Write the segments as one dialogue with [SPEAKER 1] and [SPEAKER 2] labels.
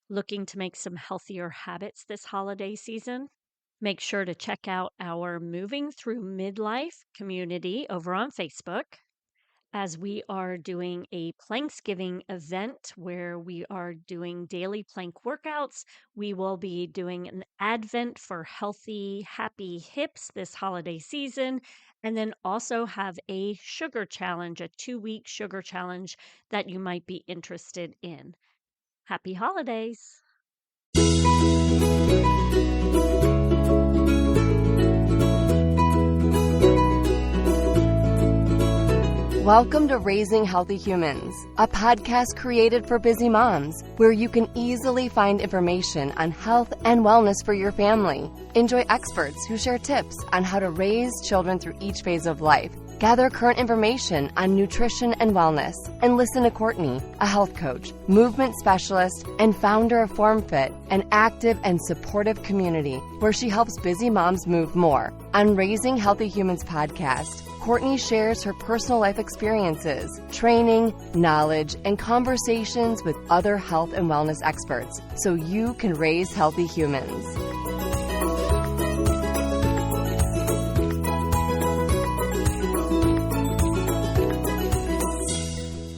[SPEAKER 1] Looking to make some healthier habits this holiday season? Make sure to check out our Moving Through Midlife community over on Facebook, as we are doing a Planksgiving event where we are doing daily plank workouts. We will be doing an Advent for healthy, happy hips this holiday season, and then also have a sugar challenge, a 2-week sugar challenge that you might be interested in. Happy holidays!
[SPEAKER 2] Welcome to Raising Healthy Humans, a podcast created for busy moms, where you can easily find information on health and wellness for your family. Enjoy experts who share tips on how to raise children through each phase of life. Gather current information on nutrition and wellness, and listen to Courtney, a health coach, movement specialist, and founder of FormFit, an active and supportive community where she helps busy moms move more. On Raising Healthy Humans podcast, Courtney shares her personal life experiences, training, knowledge, and conversations with other health and wellness experts so you can raise healthy humans.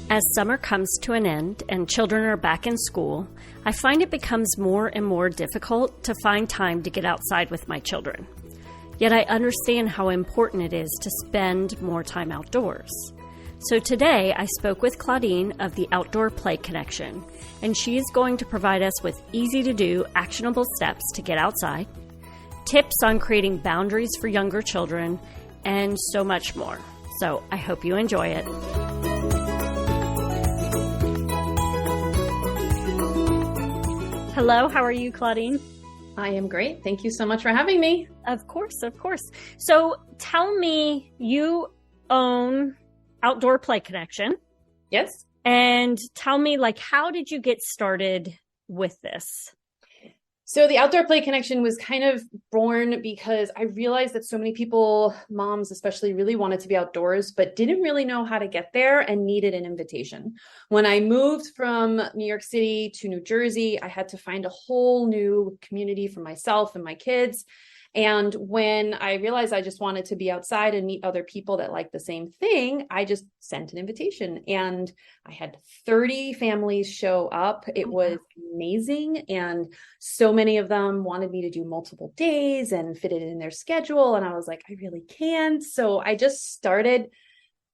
[SPEAKER 1] As summer comes to an end and children are back in school, I find it becomes more and more difficult to find time to get outside with my children. Yet I understand how important it is to spend more time outdoors. So today I spoke with Claudine of the Outdoor Play Connection, and she is going to provide us with easy-to-do, actionable steps to get outside, tips on creating boundaries for younger children, and so much more. So I hope you enjoy it. Hello, how are you, Claudine?
[SPEAKER 3] I am great. Thank you so much for having me.
[SPEAKER 1] Of course, of course. So tell me, you own Outdoor Play Connection.
[SPEAKER 3] Yes.
[SPEAKER 1] And tell me, how did you get started with this?
[SPEAKER 3] So the Outdoor Play Connection was kind of born because I realized that so many people, moms especially, really wanted to be outdoors, but didn't really know how to get there and needed an invitation. When I moved from New York City to New Jersey, I had to find a whole new community for myself and my kids. And when I realized I just wanted to be outside and meet other people that like the same thing, I just sent an invitation, and I had 30 families show up. It was amazing. And so many of them wanted me to do multiple days and fit it in their schedule. And I was like, I really can't. So I just started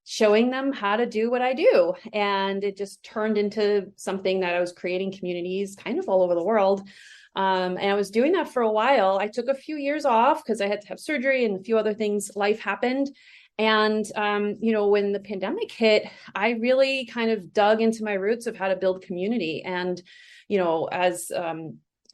[SPEAKER 3] showing them how to do what I do. And it just turned into something that I was creating communities kind of all over the world. And I was doing that for a while. I took a few years off because I had to have surgery and a few other things. Life happened. And, when the pandemic hit, I really kind of dug into my roots of how to build community. And, as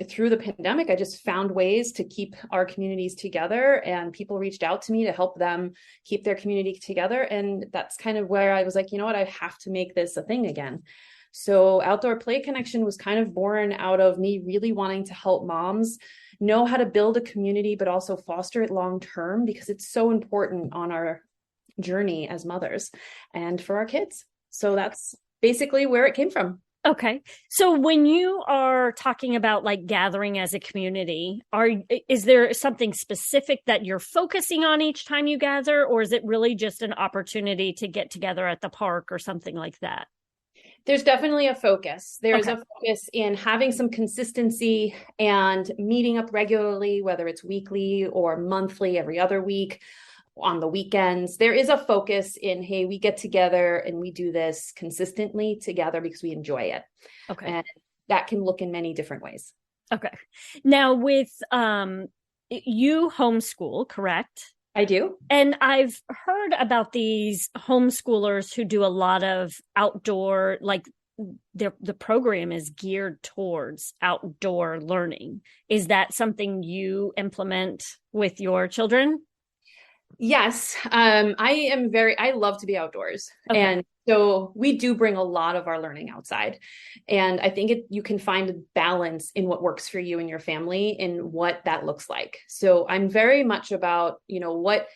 [SPEAKER 3] through the pandemic, I just found ways to keep our communities together, and people reached out to me to help them keep their community together. And that's kind of where I was like, you know what, I have to make this a thing again. So Outdoor Play Connection was kind of born out of me really wanting to help moms know how to build a community, but also foster it long term, because it's so important on our journey as mothers and for our kids. So that's basically where it came from.
[SPEAKER 1] Okay. So when you are talking about gathering as a community, is there something specific that you're focusing on each time you gather, or is it really just an opportunity to get together at the park or something like that?
[SPEAKER 3] There's definitely a focus. There's a focus in having some consistency and meeting up regularly, whether it's weekly or monthly, every other week, on the weekends. There is a focus in, hey, we get together and we do this consistently together because we enjoy it.
[SPEAKER 1] Okay.
[SPEAKER 3] And that can look in many different ways.
[SPEAKER 1] Okay. Now with you homeschool, correct?
[SPEAKER 3] I do.
[SPEAKER 1] And I've heard about these homeschoolers who do a lot of outdoor, the program is geared towards outdoor learning. Is that something you implement with your children?
[SPEAKER 3] Yes. I love to be outdoors. Okay. And so we do bring a lot of our learning outside. And I think you can find a balance in what works for you and your family and what that looks like. So I'm very much about, what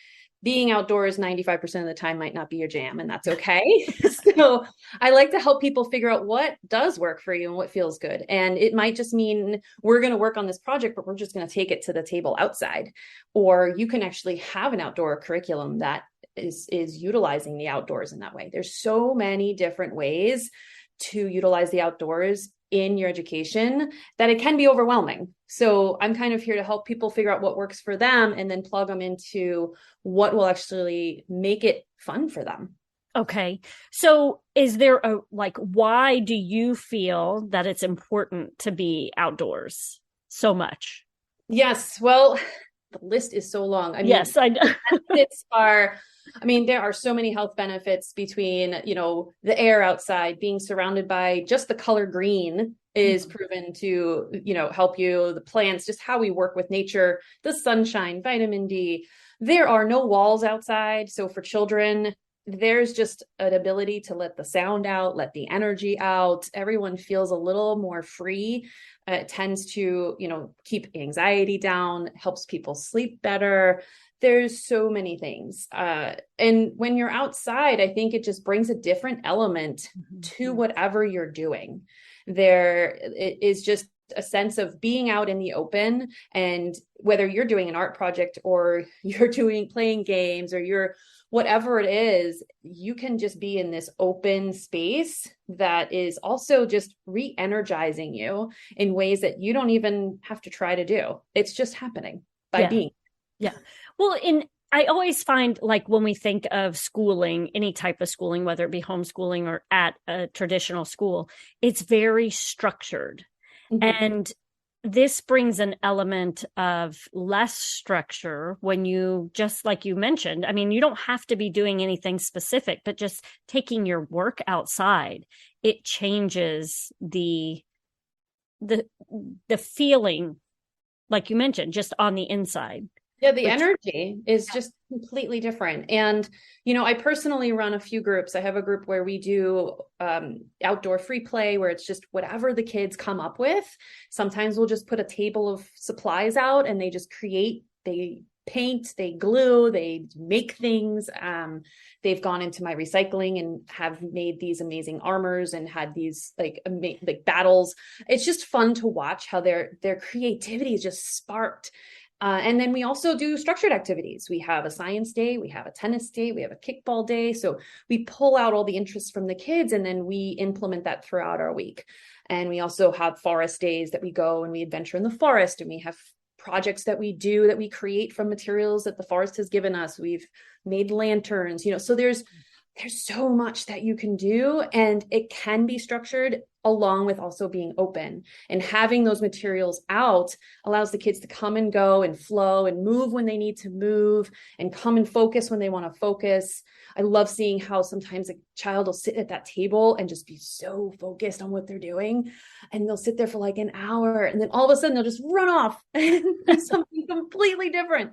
[SPEAKER 3] being outdoors 95% of the time might not be your jam, and that's okay. So I like to help people figure out what does work for you and what feels good. And it might just mean we're going to work on this project, but we're just going to take it to the table outside. Or you can actually have an outdoor curriculum that is utilizing the outdoors in that way. There's so many different ways to utilize the outdoors in your education that it can be overwhelming. So I'm kind of here to help people figure out what works for them and then plug them into what will actually make it fun for them.
[SPEAKER 1] Okay. So is there a, like, why do you feel that it's important to be outdoors so much?
[SPEAKER 3] Yes. Well, the list is so long. I mean,
[SPEAKER 1] Yes, I know.
[SPEAKER 3] benefits are, I mean, there are so many health benefits between, you know, the air outside, being surrounded by just the color green is proven to, you know, help you, the plants, just how we work with nature, the sunshine, vitamin D. There are no walls outside. So for children, there's just an ability to let the sound out, let the energy out. Everyone feels a little more free. It tends to, you know, keep anxiety down, helps people sleep better. There's so many things. And when you're outside, I think it just brings a different element to whatever you're doing. There is just a sense of being out in the open, and whether you're doing an art project or you're playing games or you're whatever it is, you can just be in this open space that is also just re-energizing you in ways that you don't even have to try to do. It's just happening by being.
[SPEAKER 1] Yeah. Well, I always find, like, when we think of schooling, any type of schooling, whether it be homeschooling or at a traditional school, it's very structured. And this brings an element of less structure when you, just like you mentioned, I mean, you don't have to be doing anything specific, but just taking your work outside, it changes the feeling, like you mentioned, just on the inside.
[SPEAKER 3] Yeah, the energy is just completely different. And, you know, I personally run a few groups. I have a group where we do outdoor free play, where it's just whatever the kids come up with. Sometimes we'll just put a table of supplies out and they just create, they paint, they glue, they make things. They've gone into my recycling and have made these amazing armors and had these like battles. It's just fun to watch how their creativity is just sparked. And then we also do structured activities. We have a science day, we have a tennis day, we have a kickball day. So we pull out all the interests from the kids and then we implement that throughout our week. And we also have forest days that we go and we adventure in the forest, and we have projects that we do that we create from materials that the forest has given us. We've made lanterns, you know, so there's so much that you can do, and it can be structured along with also being open, and having those materials out allows the kids to come and go and flow and move when they need to move and come and focus when they want to focus. I love seeing how sometimes a child will sit at that table and just be so focused on what they're doing, and they'll sit there for like an hour, and then all of a sudden they'll just run off and do something completely different.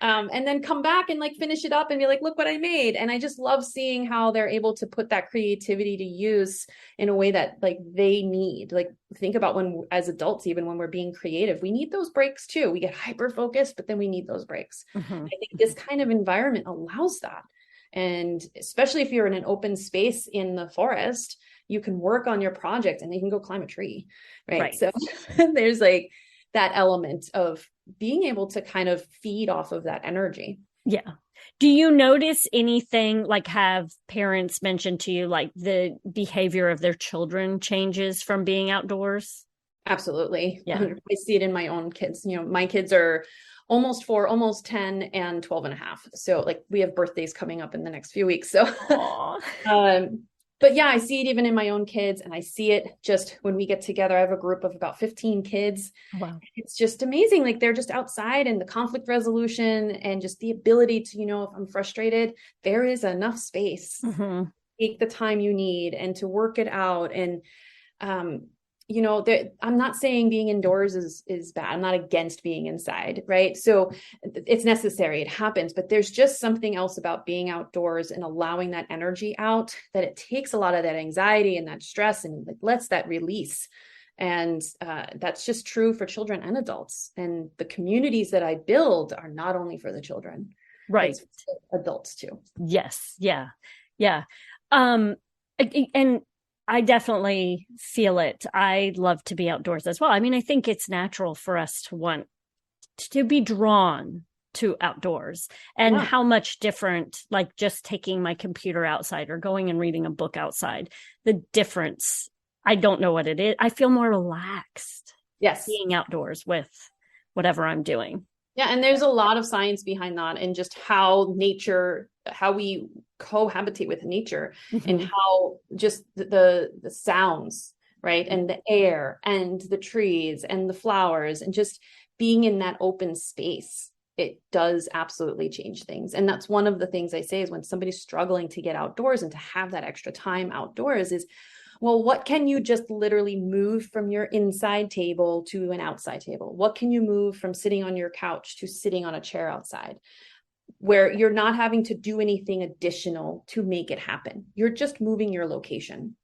[SPEAKER 3] And then come back and like finish it up and be like, look what I made. And I just love seeing how they're able to put that creativity to use in a way that like they need. Like, think about when, as adults, even when we're being creative, we need those breaks too. We get hyper focused, but then we need those breaks. I think this kind of environment allows that. And especially if you're in an open space in the forest, you can work on your project and you can go climb a tree. Right. So there's like that element of being able to kind of feed off of that energy.
[SPEAKER 1] Yeah. Do you notice anything, like, have parents mentioned to you, like, the behavior of their children changes from being outdoors?
[SPEAKER 3] Absolutely.
[SPEAKER 1] Yeah.
[SPEAKER 3] I see it in my own kids. You know, my kids are almost 4, almost 10, and 12 and a half. So like we have birthdays coming up in the next few weeks. So but yeah, I see it even in my own kids, and I see it just when we get together. I have a group of about 15 kids.
[SPEAKER 1] Wow.
[SPEAKER 3] It's just amazing. Like, they're just outside, and the conflict resolution and just the ability to, you know, if I'm frustrated, there is enough space. Take the time you need and to work it out. And, you know, I'm not saying being indoors is bad. I'm not against being inside, right? So it's necessary, it happens, but there's just something else about being outdoors and allowing that energy out, that it takes a lot of that anxiety and that stress and like lets that release. And that's just true for children and adults. And the communities that I build are not only for the children.
[SPEAKER 1] Right.
[SPEAKER 3] It's for adults too.
[SPEAKER 1] Yes. Yeah. Yeah. Um, and I definitely feel it. I love to be outdoors as well. I mean, I think it's natural for us to want to be drawn to outdoors, and
[SPEAKER 3] Yeah.
[SPEAKER 1] how much different, like just taking my computer outside or going and reading a book outside, the difference. I don't know what it is. I feel more relaxed
[SPEAKER 3] Yes.
[SPEAKER 1] being outdoors with whatever I'm doing.
[SPEAKER 3] Yeah, and there's a lot of science behind that, and just how nature, how we cohabitate with nature, and
[SPEAKER 1] Mm-hmm.
[SPEAKER 3] how just the sounds, right, and the air and the trees and the flowers, and just being in that open space, it does absolutely change things. And that's one of the things I say is when somebody's struggling to get outdoors and to have that extra time outdoors is, well, what can you just literally move from your inside table to an outside table? What can you move from sitting on your couch to sitting on a chair outside, where you're not having to do anything additional to make it happen? You're just moving your location.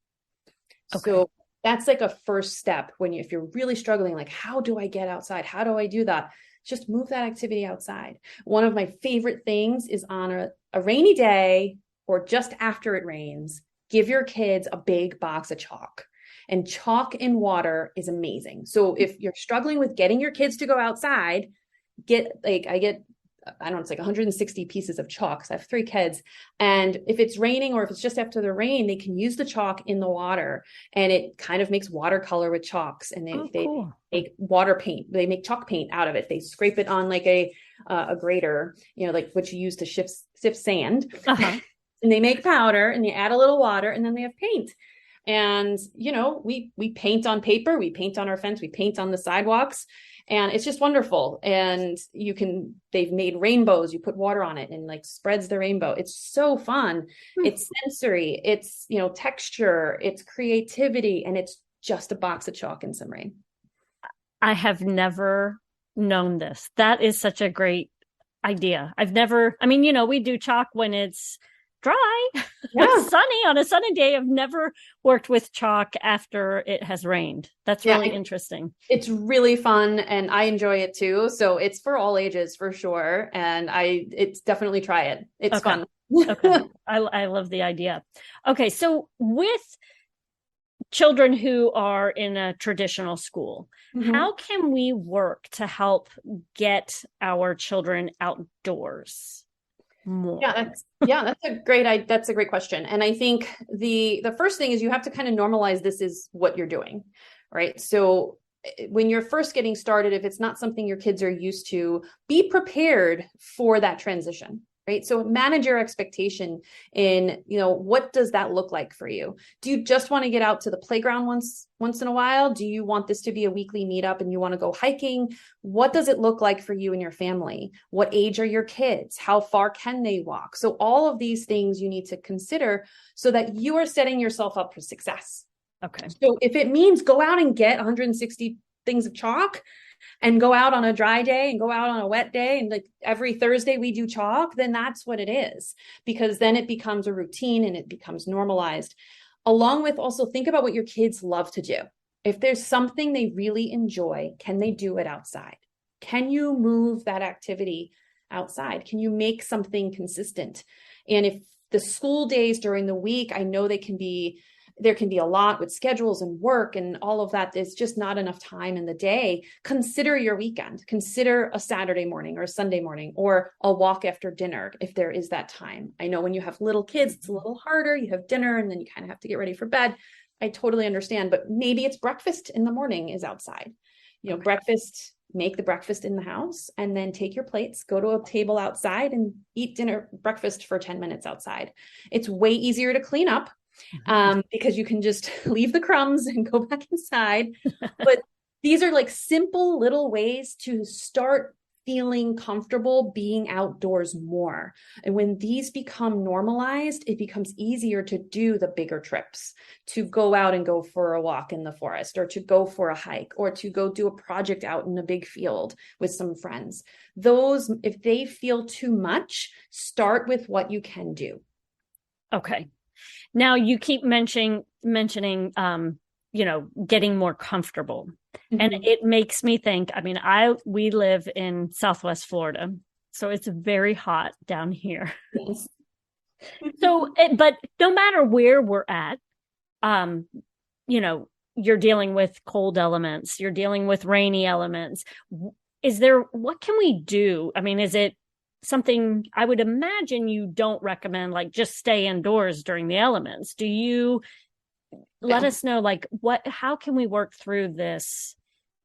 [SPEAKER 1] Okay.
[SPEAKER 3] So that's like a first step when if you're really struggling, like, how do I get outside? How do I do that? Just move that activity outside. One of my favorite things is on a rainy day or just after it rains, give your kids a big box of chalk. And chalk in water is amazing. So if you're struggling with getting your kids to go outside, I don't know, it's like 160 pieces of chalk. So I have 3 kids. And if it's raining or if it's just after the rain, they can use the chalk in the water, and it kind of makes watercolor with chalks. And they
[SPEAKER 1] Cool.
[SPEAKER 3] make water paint. They make chalk paint out of it. They scrape it on like a grater, like what you use to sift sand.
[SPEAKER 1] Uh-huh.
[SPEAKER 3] And they make powder, and they add a little water, and then they have paint. And, we paint on paper, we paint on our fence, we paint on the sidewalks, and it's just wonderful. And they've made rainbows, you put water on it and like spreads the rainbow. It's so fun. It's sensory, it's, texture, it's creativity, and it's just a box of chalk and some rain.
[SPEAKER 1] I have never known this. That is such a great idea. I mean, we do chalk when it's dry,
[SPEAKER 3] Yeah.
[SPEAKER 1] sunny on a sunny day. I've never worked with chalk after it has rained. That's really interesting.
[SPEAKER 3] It's really fun, and I enjoy it too. So it's for all ages for sure. And it's definitely try it. It's fun.
[SPEAKER 1] Okay. I love the idea. Okay. So with children who are in a traditional school, how can we work to help get our children outdoors more?
[SPEAKER 3] That's a great question. And I think the first thing is you have to kind of normalize this is what you're doing, right? So when you're first getting started, if it's not something your kids are used to, be prepared for that transition. Right. So manage your expectation in, what does that look like for you? Do you just want to get out to the playground once in a while? Do you want this to be a weekly meetup and you want to go hiking? What does it look like for you and your family? What age are your kids? How far can they walk? So all of these things you need to consider so that you are setting yourself up for success.
[SPEAKER 1] Okay.
[SPEAKER 3] So if it means go out and get 160 things of chalk, and go out on a dry day and go out on a wet day, and like every Thursday we do chalk, then that's what it is, because then it becomes a routine and it becomes normalized. Along with also think about what your kids love to do. If there's something they really enjoy, can they do it outside? Can you move that activity outside? Can you make something consistent? And if the school days during the week, I know there can be a lot with schedules and work and all of that. There's just not enough time in the day. Consider your weekend. Consider a Saturday morning or a Sunday morning or a walk after dinner if there is that time. I know when you have little kids, it's a little harder. You have dinner and then you kind of have to get ready for bed. I totally understand, but maybe it's breakfast in the morning is outside. Breakfast, make the breakfast in the house, and then take your plates, go to a table outside and eat breakfast for 10 minutes outside. It's way easier to clean up. Because you can just leave the crumbs and go back inside. But these are like simple little ways to start feeling comfortable being outdoors more. And when these become normalized, it becomes easier to do the bigger trips, to go out and go for a walk in the forest, or to go for a hike, or to go do a project out in a big field with some friends. Those, if they feel too much, start with what you can do.
[SPEAKER 1] Okay. Now you keep mentioning, getting more comfortable. And it makes me think, I mean, we live in Southwest Florida, So it's very hot down here.
[SPEAKER 3] Yes.
[SPEAKER 1] So, but no matter where we're at, um, you know, you're dealing with cold elements, you're dealing with rainy elements. What can we do? I mean, is it something I would imagine you don't recommend, like just stay indoors during the elements? Do you let
[SPEAKER 3] Yeah.
[SPEAKER 1] us know, like, how can we work through this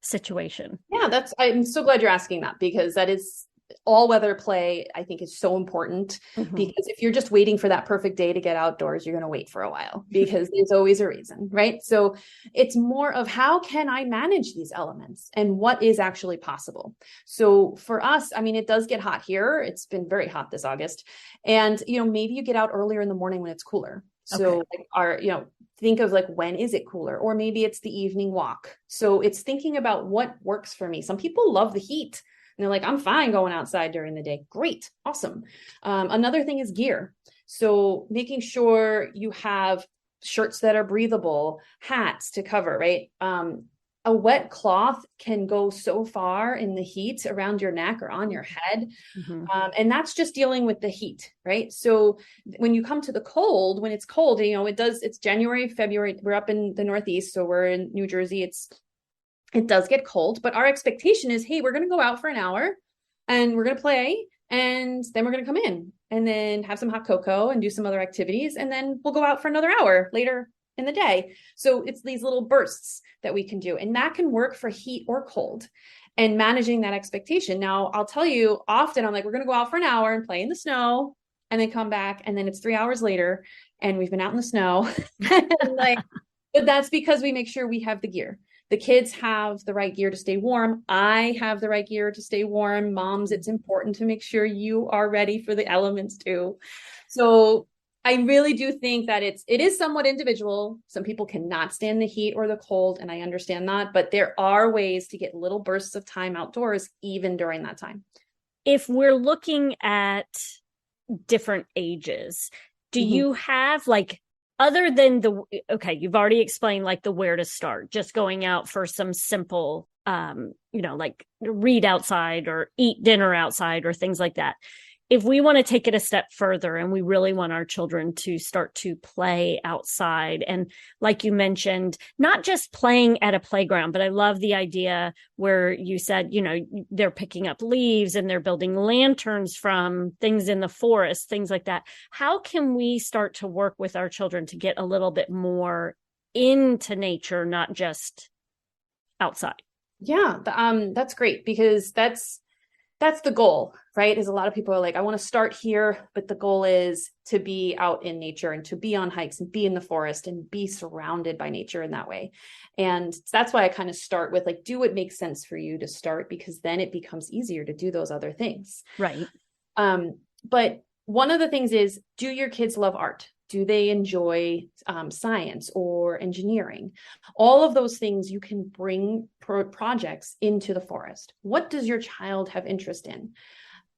[SPEAKER 1] situation?
[SPEAKER 3] Yeah, I'm so glad you're asking that because that is all weather play, I think is so important
[SPEAKER 1] Mm-hmm.
[SPEAKER 3] because if you're just waiting for that perfect day to get outdoors, you're going to wait for a while because there's always a reason, right? So it's more of how can I manage these elements and what is actually possible. So for us, I mean, it does get hot here. It's been very hot this August. And, maybe you get out earlier in the morning when it's cooler. So
[SPEAKER 1] Okay.
[SPEAKER 3] think of like, when is it cooler? Or maybe it's the evening walk. So it's thinking about what works for me. Some people love the heat and they're like, I'm fine going outside during the day. Great. Awesome. Another thing is gear. So making sure you have shirts that are breathable, hats to cover, right? A wet cloth can go so far in the heat around your neck or on your head.
[SPEAKER 1] Mm-hmm.
[SPEAKER 3] And that's just dealing with the heat, right? So when you come to the cold, when it's cold, it's January, February, we're up in the Northeast. So we're in New Jersey. It does get cold, but our expectation is, hey, we're going to go out for an hour and we're going to play. And then we're going to come in and then have some hot cocoa and do some other activities. And then we'll go out for another hour later in the day. So it's these little bursts that we can do. And that can work for heat or cold and managing that expectation. Now, I'll tell you, often I'm like, we're going to go out for an hour and play in the snow and then come back. And then it's 3 hours later and we've been out in the snow. But that's because we make sure we have the gear. The kids have the right gear to stay warm. I have the right gear to stay warm. Moms, it's important to make sure you are ready for the elements too. So I really do think that it is somewhat individual. Some people cannot stand the heat or the cold, and I understand that, but there are ways to get little bursts of time outdoors, even during that time.
[SPEAKER 1] If we're looking at different ages, do
[SPEAKER 3] Mm-hmm.
[SPEAKER 1] you have like, other than okay, you've already explained like the where to start, just going out for some simple, like read outside or eat dinner outside or things like that. If we want to take it a step further and we really want our children to start to play outside, and like you mentioned, not just playing at a playground, but I love the idea where you said, they're picking up leaves and they're building lanterns from things in the forest, things like that. How can we start to work with our children to get a little bit more into nature, not just outside?
[SPEAKER 3] Yeah, that's great because that's the goal, right? Is a lot of people are like, I want to start here, but the goal is to be out in nature and to be on hikes and be in the forest and be surrounded by nature in that way. And that's why I kind of start with like, do what makes sense for you to start, because then it becomes easier to do those other things.
[SPEAKER 1] Right.
[SPEAKER 3] But one of the things is, do your kids love art? Do they enjoy science or engineering? All of those things you can bring projects into the forest. What does your child have interest in?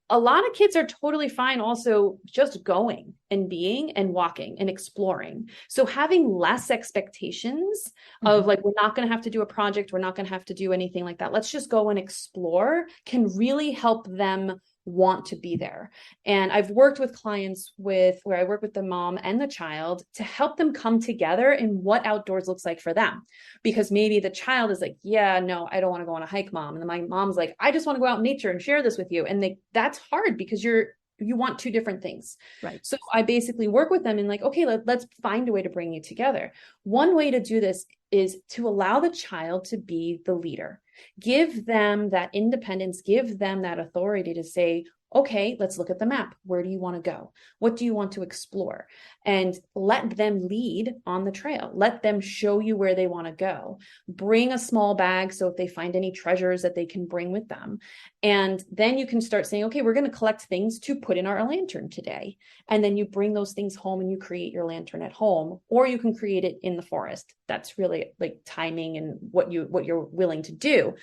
[SPEAKER 3] A lot of kids are totally fine also just going and being and walking and exploring. So having less expectations of like, we're not going to have to do a project, we're not going to have to do anything like that, let's just go and explore, can really help them want to be there. And I've worked with clients where I work with the mom and the child to help them come together in what outdoors looks like for them. Because maybe the child is like, yeah, no, I don't want to go on a hike, mom. And then my mom's like, I just want to go out in nature and share this with you. And that's hard because you want two different things.
[SPEAKER 1] Right.
[SPEAKER 3] So I basically work with them and like, okay, let's find a way to bring you together. One way to do this is to allow the child to be the leader. Give them that independence, give them that authority to say, okay, let's look at the map. Where do you want to go? What do you want to explore? And let them lead on the trail. Let them show you where they want to go. Bring a small bag so if they find any treasures that they can bring with them. And then you can start saying, okay, we're going to collect things to put in our lantern today. And then you bring those things home and you create your lantern at home, or you can create it in the forest. That's really like timing and what you're willing to do.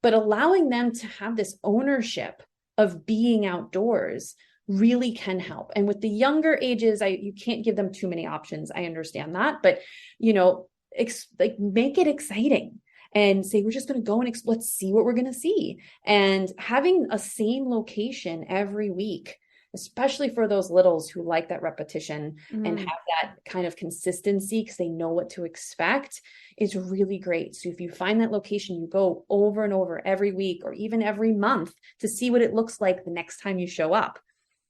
[SPEAKER 3] But allowing them to have this ownership of being outdoors really can help. And with the younger ages, you can't give them too many options. I understand that, but make it exciting and say, we're just going to go and let's see what we're going to see. And having a same location every week, especially for those littles who like that repetition and have that kind of consistency because they know what to expect, is really great. So if you find that location, you go over and over every week or even every month to see what it looks like the next time you show up.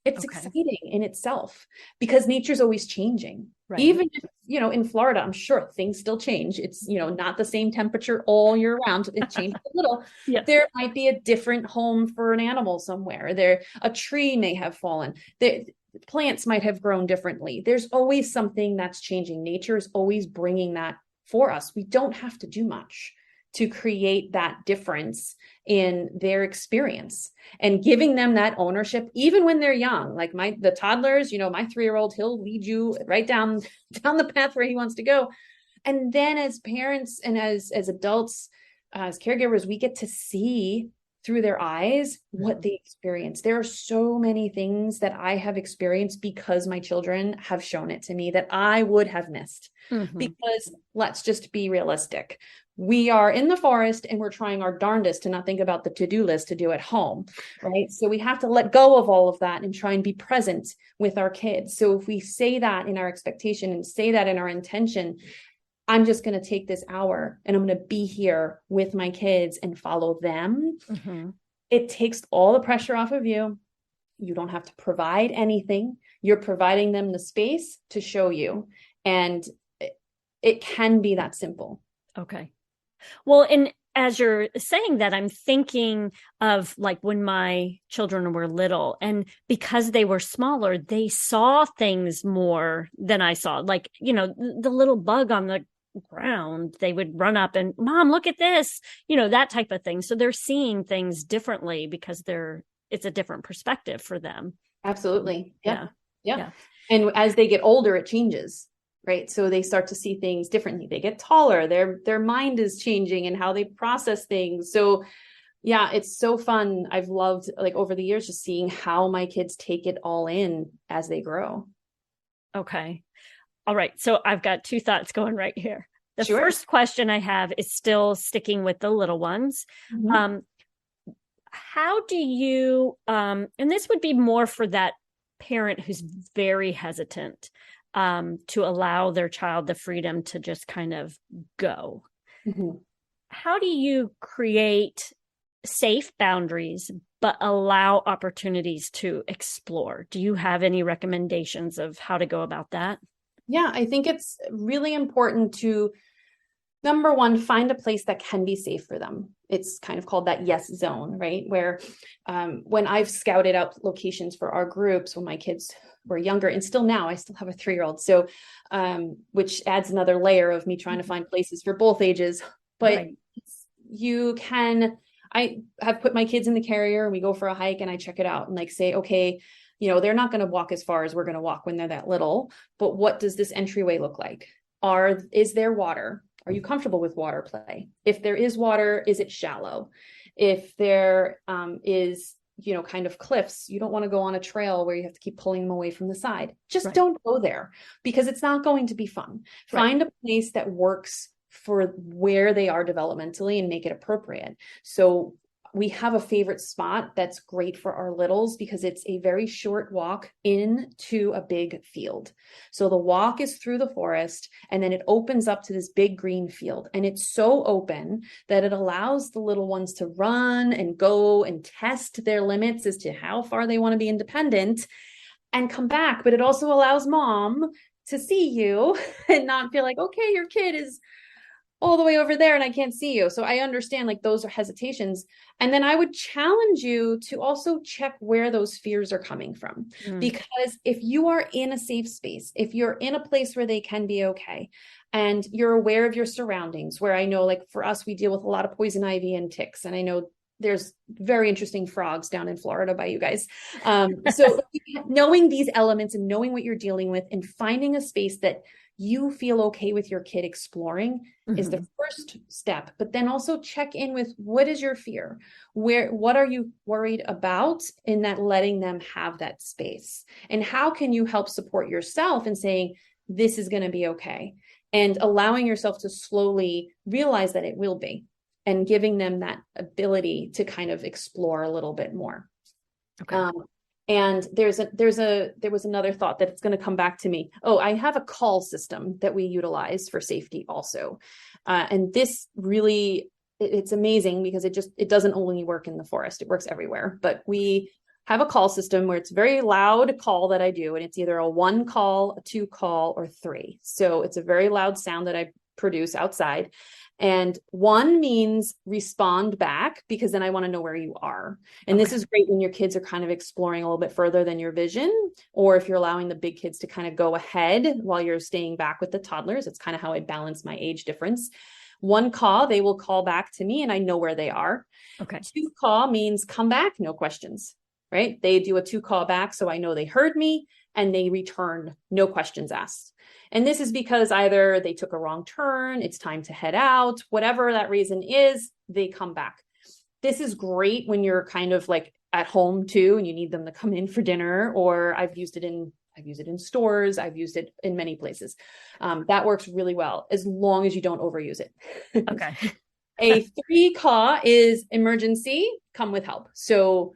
[SPEAKER 3] It's exciting in itself because nature's always changing.
[SPEAKER 1] Right.
[SPEAKER 3] Even if, in Florida, I'm sure things still change. It's, not the same temperature all year round. It changes a little.
[SPEAKER 1] Yes.
[SPEAKER 3] There might be a different home for an animal somewhere. A tree may have fallen. The plants might have grown differently. There's always something that's changing. Nature is always bringing that for us. We don't have to do much to create that difference in their experience and giving them that ownership, even when they're young. Like the toddlers, my 3-year-old, he'll lead you right down the path where he wants to go. And then as parents and as adults, as caregivers, we get to see through their eyes what they experience. There are so many things that I have experienced because my children have shown it to me that I would have missed. Because let's just be realistic. We are in the forest and we're trying our darndest to not think about the to-do list to do at home, right? So we have to let go of all of that and try and be present with our kids. So if we say that in our expectation and say that in our intention, I'm just going to take this hour and I'm going to be here with my kids and follow them. It takes all the pressure off of you. You don't have to provide anything. You're providing them the space to show you. And it can be that simple.
[SPEAKER 1] Okay. Well, and as you're saying that, I'm thinking of like when my children were little, and because they were smaller, they saw things more than I saw. Like, the little bug on the ground, they would run up and, Mom, look at this, that type of thing. So they're seeing things differently because it's a different perspective for them.
[SPEAKER 3] Absolutely. Yeah. And as they get older, it changes. Right. So they start to see things differently. They get taller. Their mind is changing and how they process things. So yeah, it's so fun. I've loved, like, over the years, just seeing how my kids take it all in as they grow.
[SPEAKER 1] Okay. All right. So I've got 2 thoughts going right here. The
[SPEAKER 3] Sure.
[SPEAKER 1] first question I have is still sticking with the little ones. How do you, and this would be more for that parent who's very hesitant to allow their child the freedom to just kind of go. How do you create safe boundaries, but allow opportunities to explore? Do you have any recommendations of how to go about that?
[SPEAKER 3] Yeah, I think it's really important to, number one, find a place that can be safe for them. It's kind of called that yes zone, right? Where when I've scouted out locations for our groups, when my kids were younger, and still now, I still have a 3-year-old. So, which adds another layer of me trying to find places for both ages. But I have put my kids in the carrier and we go for a hike and I check it out and say, okay, they're not going to walk as far as we're going to walk when they're that little, but what does this entryway look like? Is there water? Are you comfortable with water play? If there is water, is it shallow? If there is, kind of cliffs, you don't want to go on a trail where you have to keep pulling them away from the side. Just don't go there because it's not going to be fun. Find a place that works for where they are developmentally and make it appropriate. So we have a favorite spot that's great for our littles because it's a very short walk into a big field. So the walk is through the forest and then it opens up to this big green field. And it's so open that it allows the little ones to run and go and test their limits as to how far they want to be independent and come back. But it also allows mom to see you and not feel like, okay, your kid is all the way over there and I can't see you. So I understand those are hesitations. And then I would challenge you to also check where those fears are coming from. Because if you are in a safe space, if you're in a place where they can be okay, and you're aware of your surroundings, where I know for us, we deal with a lot of poison ivy and ticks. And I know there's very interesting frogs down in Florida by you guys. So knowing these elements and knowing what you're dealing with and finding a space that you feel okay with your kid exploring is the first step. But then also check in with, what is your fear? What are you worried about in that, letting them have that space? And how can you help support yourself in saying, this is going to be okay? And allowing yourself to slowly realize that it will be. and giving them that ability to kind of explore a little bit more.
[SPEAKER 1] Okay.
[SPEAKER 3] And there was another thought that it's going to come back to me. Oh, I have a call system that we utilize for safety also. And this really, it's amazing because it doesn't only work in the forest, it works everywhere. But we have a call system where it's a very loud call that I do, and it's either a 1 call, a 2 call, or 3. So it's a very loud sound that I produce outside. And 1 means respond back, because then I want to know where you are. And this is great when your kids are kind of exploring a little bit further than your vision, or if you're allowing the big kids to kind of go ahead while you're staying back with the toddlers. It's kind of how I balance my age difference. 1 call, they will call back to me and I know where they are.
[SPEAKER 1] Okay.
[SPEAKER 3] 2 call means come back, no questions, right? They do a 2 call back, so I know they heard me and they return, no questions asked. And this is because either they took a wrong turn, it's time to head out, whatever that reason is, they come back. This is great when you're kind of like at home too, and you need them to come in for dinner, or I've used it in stores. I've used it in many places. That works really well, as long as you don't overuse it.
[SPEAKER 1] Okay.
[SPEAKER 3] A 3 call is emergency, come with help. So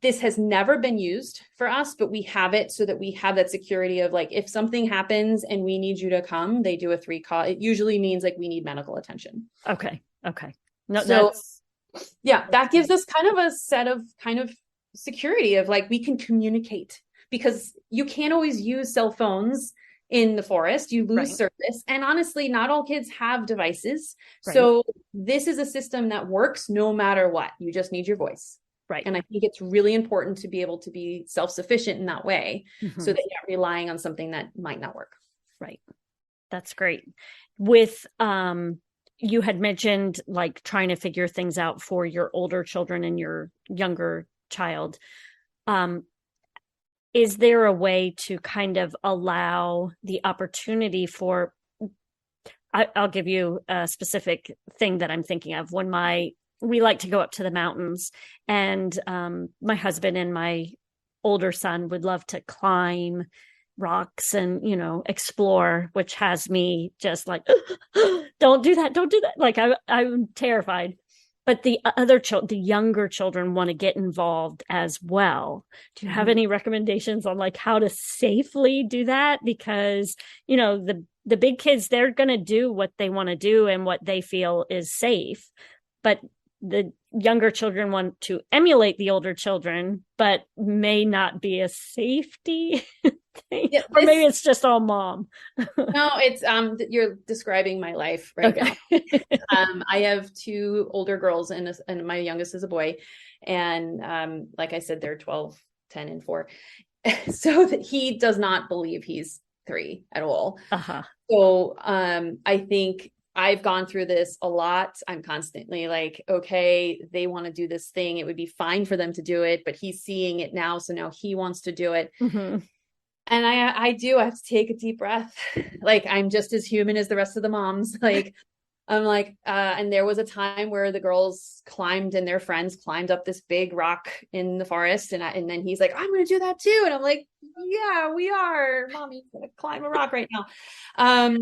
[SPEAKER 3] this has never been used for us, but we have it so that we have that security of like, if something happens and we need you to come, they do a 3 call. It usually means like we need medical attention.
[SPEAKER 1] Okay. No,
[SPEAKER 3] so yeah, that gives us kind of a set of kind of security of like, we can communicate, because you can't always use cell phones in the forest, you lose service. And honestly, not all kids have devices. Right. So this is a system that works no matter what. You just need your voice. Right. And I think it's really important to be able to be self-sufficient in that way, so that you're not relying on something that might not work.
[SPEAKER 1] Right. That's great. With, you had mentioned like trying to figure things out for your older children and your younger child. Is there a way to kind of allow the opportunity for, I'll give you a specific thing that I'm thinking of. When we like to go up to the mountains, and my husband and my older son would love to climb rocks and, explore, which has me just like, don't do that. Like I'm terrified. But the younger children want to get involved as well. Do you have any recommendations on like how to safely do that? Because, the big kids, they're going to do what they want to do and what they feel is safe. But the younger children want to emulate the older children, but may not be a safety thing. Yeah, or maybe it's just all mom.
[SPEAKER 3] No, it's you're describing my life right now. I have 2 older girls and my youngest is a boy. And like I said, they're 12, 10, and 4. So that he does not believe he's 3 at all. So I think I've gone through this a lot. I'm constantly like, okay, they want to do this thing. It would be fine for them to do it, but he's seeing it now. So now he wants to do it. And I have to take a deep breath. Like, I'm just as human as the rest of the moms. Like, I'm like, and there was a time where the girls climbed and their friends climbed up this big rock in the forest. And then he's like, I'm going to do that too. And I'm like, yeah, we are. Mommy's going to climb a rock right now.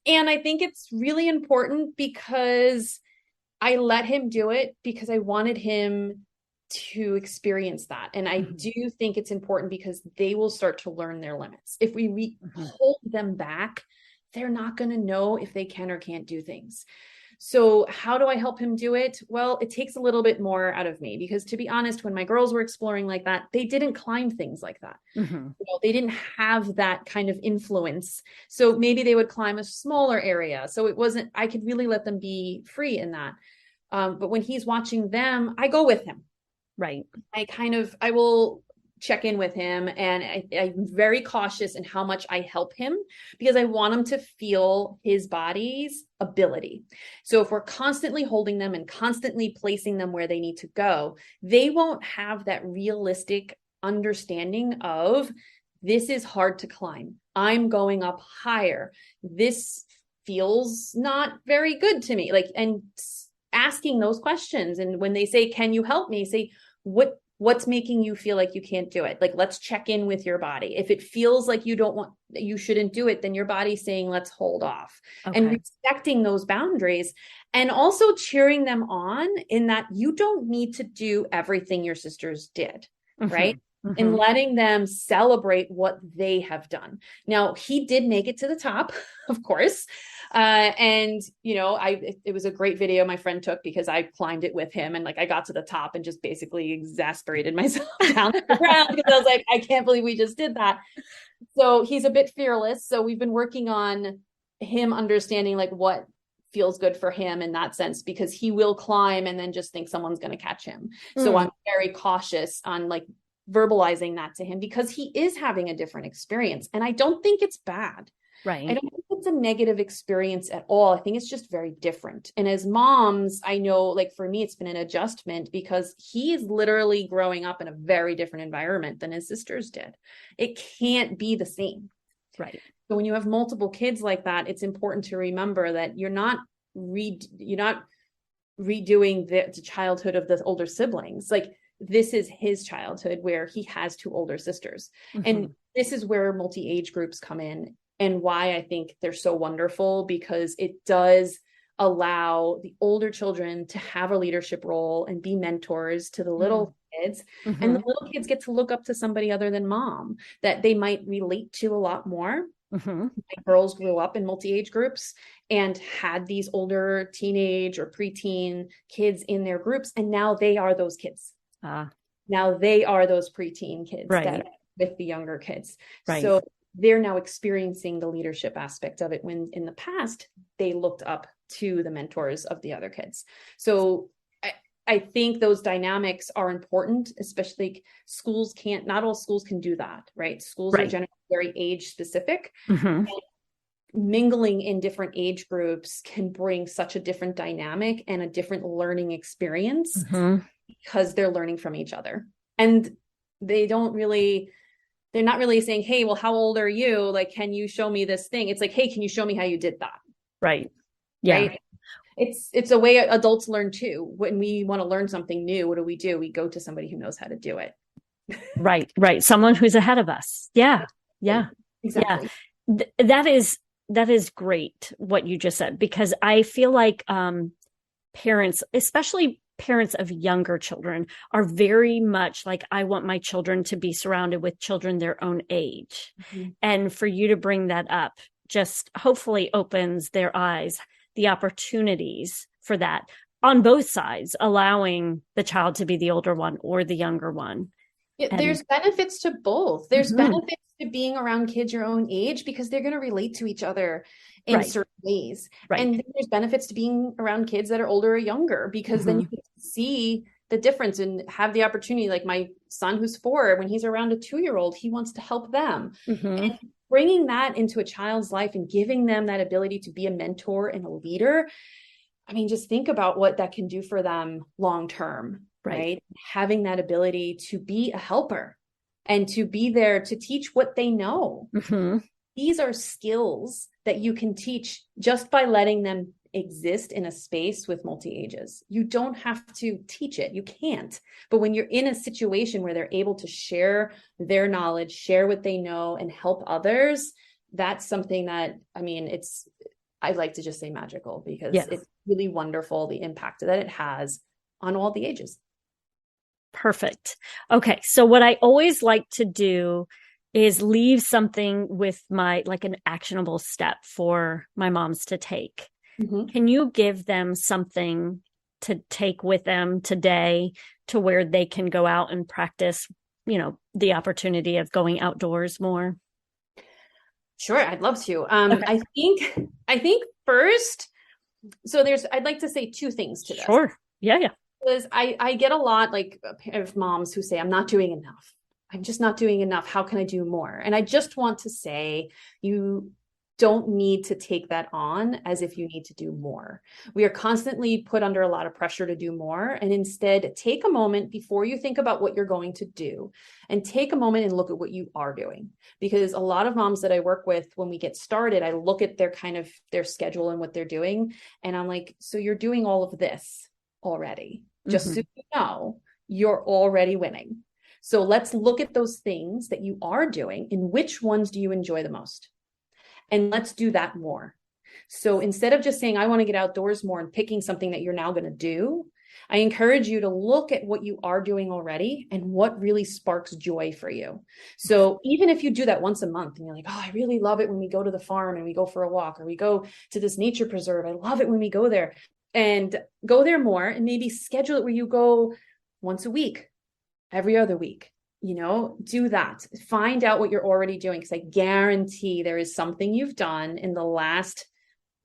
[SPEAKER 3] And I think it's really important because I let him do it because I wanted him to experience that. And I do think it's important because they will start to learn their limits. If we hold them back, they're not going to know if they can or can't do things. So how do I help him do it? Well, it takes a little bit more out of me, because to be honest, when my girls were exploring like that, they didn't climb things like that. They didn't have that kind of influence. So maybe they would climb a smaller area. So I could really let them be free in that. But when he's watching them, I go with him.
[SPEAKER 1] Right.
[SPEAKER 3] I will check in with him, and I'm very cautious in how much I help him, because I want him to feel his body's ability. So if we're constantly holding them and constantly placing them where they need to go, they won't have that realistic understanding of, this is hard to climb. I'm going up higher. This feels not very good to me. Like, and asking those questions. And when they say, can you help me? Say, what What's making you feel like you can't do it? Like, let's check in with your body. If it feels like you shouldn't do it, then your body's saying, let's hold off. And respecting those boundaries, and also cheering them on in that you don't need to do everything your sisters did, right? And letting them celebrate what they have done. Now, he did make it to the top, of course. And it was a great video my friend took, because I climbed it with him, and like I got to the top and just basically exasperated myself down to the ground, because I was like, I can't believe we just did that. So he's a bit fearless. So we've been working on him understanding like what feels good for him in that sense, because he will climb and then just think someone's going to catch him. So I'm very cautious on like verbalizing that to him, because he is having a different experience. And I don't think it's bad.
[SPEAKER 1] Right.
[SPEAKER 3] I don't think it's a negative experience at all. I think it's just very different. And as moms, I know, like for me, it's been an adjustment, because he is literally growing up in a very different environment than his sisters did. It can't be the same.
[SPEAKER 1] Right.
[SPEAKER 3] So when you have multiple kids like that, it's important to remember that you're not redoing the childhood of the older siblings. Like, this is his childhood, where he has two older sisters. And this is where multi-age groups come in, and why I think they're so wonderful, because it does allow the older children to have a leadership role and be mentors to the little kids. And the little kids get to look up to somebody other than mom that they might relate to a lot more. My girls grew up in multi-age groups and had these older teenage or preteen kids in their groups. And now they are those kids. Now they are those preteen kids that with the younger kids. So they're now experiencing the leadership aspect of it, when in the past they looked up to the mentors of the other kids. So I think those dynamics are important, especially not all schools can do that, right? Schools are generally very age specific. And mingling in different age groups can bring such a different dynamic and a different learning experience, because they're learning from each other. And they're not really saying, hey, well, how old are you? Like, can you show me this thing? It's like, hey, can you show me how you did that?
[SPEAKER 1] Right. Yeah.
[SPEAKER 3] Right? It's a way adults learn too. When we want to learn something new, what do? We go to somebody who knows how to do it.
[SPEAKER 1] Right. Someone who's ahead of us. Yeah.
[SPEAKER 3] Exactly.
[SPEAKER 1] Yeah. That is great what you just said, because I feel like parents, especially parents of younger children, are very much like, I want my children to be surrounded with children their own age. And for you to bring that up just hopefully opens their eyes, the opportunities for that on both sides, allowing the child to be the older one or the younger one.
[SPEAKER 3] Yeah, there's benefits to both. There's benefits to being around kids your own age, because they're going to relate to each other in certain ways. And then there's benefits to being around kids that are older or younger, because then you can see the difference and have the opportunity. Like my son, who's 4, when he's around a 2-year-old, he wants to help them. And bringing that into a child's life and giving them that ability to be a mentor and a leader. I mean, just think about what that can do for them long term, right? Having that ability to be a helper and to be there to teach what they know. These are skills that you can teach just by letting them exist in a space with multi-ages. You don't have to teach it. You can't. But when you're in a situation where they're able to share their knowledge, share what they know, and help others, that's something that, I mean, I'd like to just say magical, because it's really wonderful, the impact that it has on all the ages.
[SPEAKER 1] Perfect. Okay. So what I always like to do is leave something with like an actionable step for my moms to take. Can you give them something to take with them today, to where they can go out and practice, the opportunity of going outdoors more?
[SPEAKER 3] Sure. I'd love to. Okay. I think first, so I'd like to say 2 things to this.
[SPEAKER 1] Sure. Yeah.
[SPEAKER 3] Because I get a lot of moms who say, I'm not doing enough. I'm just not doing enough. How can I do more? And I just want to say, you don't need to take that on as if you need to do more. We are constantly put under a lot of pressure to do more. And instead, take a moment before you think about what you're going to do, and take a moment and look at what you are doing. Because a lot of moms that I work with, when we get started, I look at their schedule and what they're doing. And I'm like, so you're doing all of this already. Just so you know, you're already winning. So let's look at those things that you are doing and which ones do you enjoy the most? And let's do that more. So instead of just saying, I want to get outdoors more and picking something that you're now going to do, I encourage you to look at what you are doing already and what really sparks joy for you. So even if you do that once a month and you're like, oh, I really love it when we go to the farm and we go for a walk, or we go to this nature preserve. I love it when we go there, and go there more, and maybe schedule it where you go once a week, every other week. Do that. Find out what you're already doing, because I guarantee there is something you've done in the last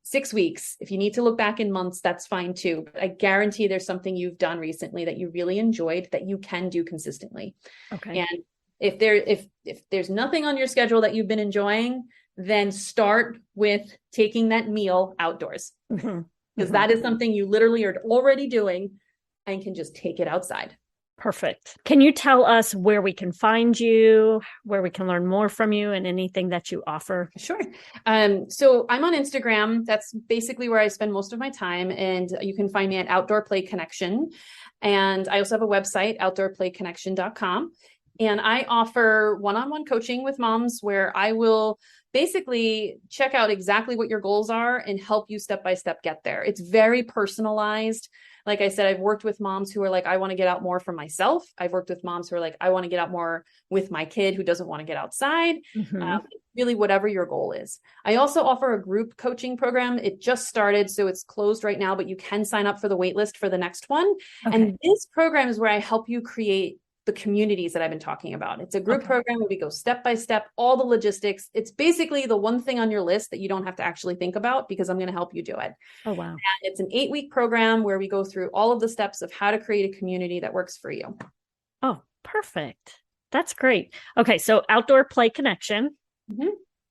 [SPEAKER 3] 6 weeks. If you need to look back in months, that's fine too. But I guarantee there's something you've done recently that you really enjoyed that you can do consistently.
[SPEAKER 1] Okay.
[SPEAKER 3] And if there's nothing on your schedule that you've been enjoying, then start with taking that meal outdoors, because that is something you literally are already doing and can just take it outside.
[SPEAKER 1] Perfect. Can you tell us where we can find you, where we can learn more from you, and anything that you offer?
[SPEAKER 3] Sure. So I'm on Instagram. That's basically where I spend most of my time. And you can find me at Outdoor Play Connection. And I also have a website, outdoorplayconnection.com. And I offer one-on-one coaching with moms, where I will basically check out exactly what your goals are and help you step by step get there. It's very personalized. Like I said, I've worked with moms who are like, I want to get out more for myself. I've worked with moms who are like, I want to get out more with my kid who doesn't want to get outside. Really, whatever your goal is. I also offer a group coaching program. It just started, so it's closed right now, but you can sign up for the wait list for the next one. Okay. And this program is where I help you create the communities that I've been talking about. It's a group program where we go step by step, all the logistics. It's basically the one thing on your list that you don't have to actually think about, because I'm going to help you do it.
[SPEAKER 1] Oh, wow.
[SPEAKER 3] And it's an 8-week program where we go through all of the steps of how to create a community that works for you.
[SPEAKER 1] Oh, perfect. That's great. Okay. So Outdoor Play Connection,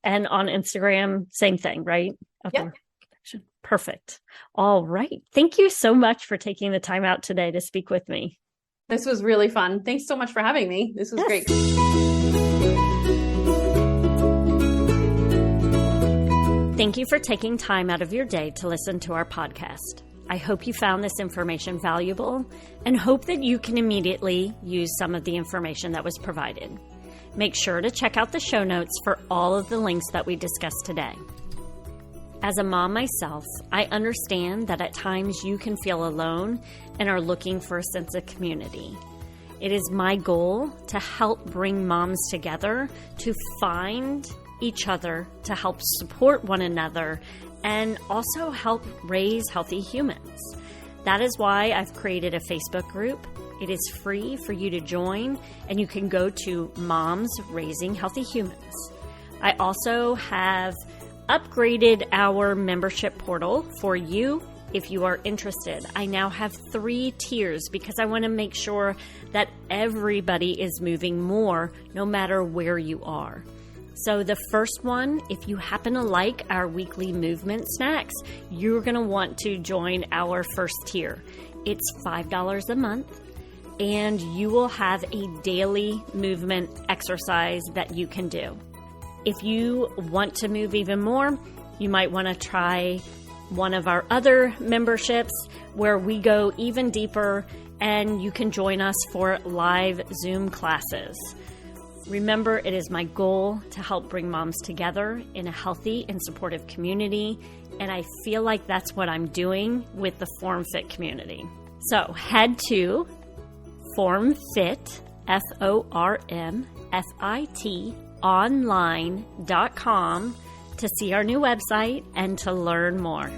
[SPEAKER 1] and on Instagram, same thing, right? Outdoor Connection. Perfect. All right. Thank you so much for taking the time out today to speak with me.
[SPEAKER 3] This was really fun. Thanks so much for having me. This was great.
[SPEAKER 1] Thank you for taking time out of your day to listen to our podcast. I hope you found this information valuable and hope that you can immediately use some of the information that was provided. Make sure to check out the show notes for all of the links that we discussed today. As a mom myself, I understand that at times you can feel alone and are looking for a sense of community. It is my goal to help bring moms together to find each other, to help support one another, and also help raise healthy humans. That is why I've created a Facebook group. It is free for you to join, and you can go to Moms Raising Healthy Humans. I also have upgraded our membership portal for you if you are interested. I now have 3 tiers because I want to make sure that everybody is moving more no matter where you are. So the first one, if you happen to like our weekly movement snacks, you're going to want to join our first tier. It's $5 a month, and you will have a daily movement exercise that you can do. If you want to move even more, you might want to try one of our other memberships where we go even deeper, and you can join us for live Zoom classes. Remember, it is my goal to help bring moms together in a healthy and supportive community, and I feel like that's what I'm doing with the FormFit community. So head to FormFit, FormFit online.com to see our new website and to learn more.